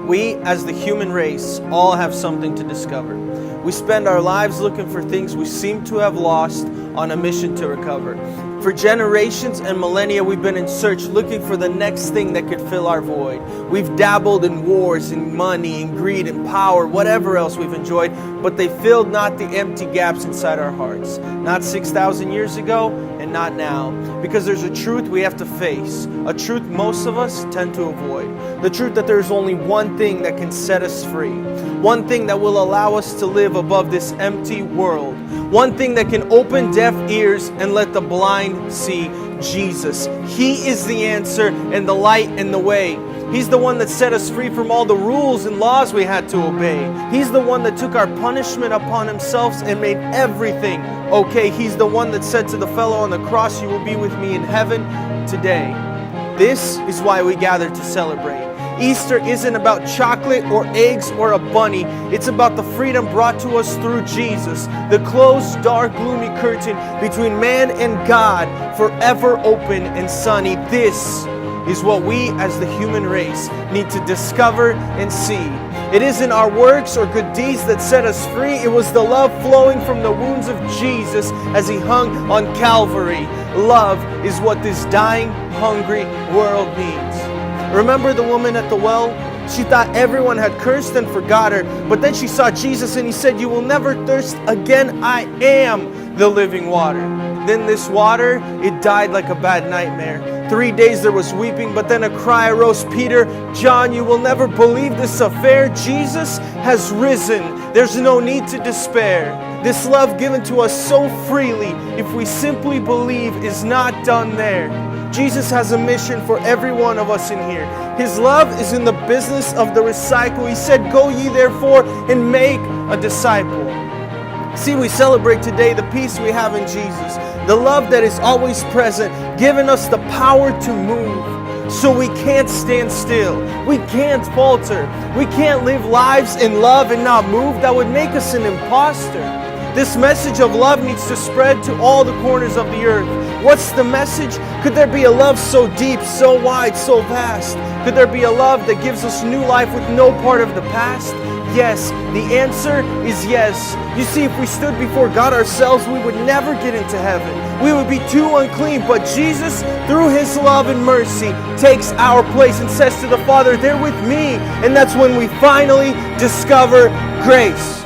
We, as the human race, all have something to discover. We spend our lives looking for things we seem to have lost on a mission to recover. For generations and millennia, we've been in search looking for the next thing that could fill our void. We've dabbled in wars and money and greed and power, whatever else we've enjoyed, but they filled not the empty gaps inside our hearts. Not 6,000 years ago and not now. Because there's a truth we have to face, a truth most of us tend to avoid. The truth that there's only one thing that can set us free. One thing that will allow us to live above this empty world. One thing that can open deaf ears and let the blind see Jesus. He is the answer and the light and the way. He's the one that set us free from all the rules and laws we had to obey. He's the one that took our punishment upon himself and made everything okay. He's the one that said to the fellow on the cross, "You will be with me in heaven today." This is why we gather to celebrate. Easter isn't about chocolate or eggs or a bunny. It's about the freedom brought to us through Jesus. The closed, dark, gloomy curtain between man and God, forever open and sunny. This is what we as the human race need to discover and see. It isn't our works or good deeds that set us free. It was the love flowing from the wounds of Jesus as he hung on Calvary. Love is what this dying, hungry world needs. Remember the woman at the well? She thought everyone had cursed and forgot her, but then she saw Jesus and he said, "You will never thirst again. I am the living water." Then this water, it died like a bad nightmare. 3 days there was weeping, but then a cry arose, "Peter, John, you will never believe this affair. Jesus has risen. There's no need to despair." This love given to us so freely, if we simply believe, is not done there. Jesus has a mission for every one of us in here. His love is in the business of the recycle. He said, "Go ye therefore and make a disciple." See, we celebrate today the peace we have in Jesus, the love that is always present, giving us the power to move. So we can't stand still. We can't falter. We can't live lives in love and not move. That would make us an imposter. This message of love needs to spread to all the corners of the earth. What's the message? Could there be a love so deep, so wide, so vast? Could there be a love that gives us new life with no part of the past? Yes, the answer is yes. You see, if we stood before God ourselves, we would never get into heaven. We would be too unclean, but Jesus, through his love and mercy, takes our place and says to the Father, "They're with me." And that's when we finally discover grace.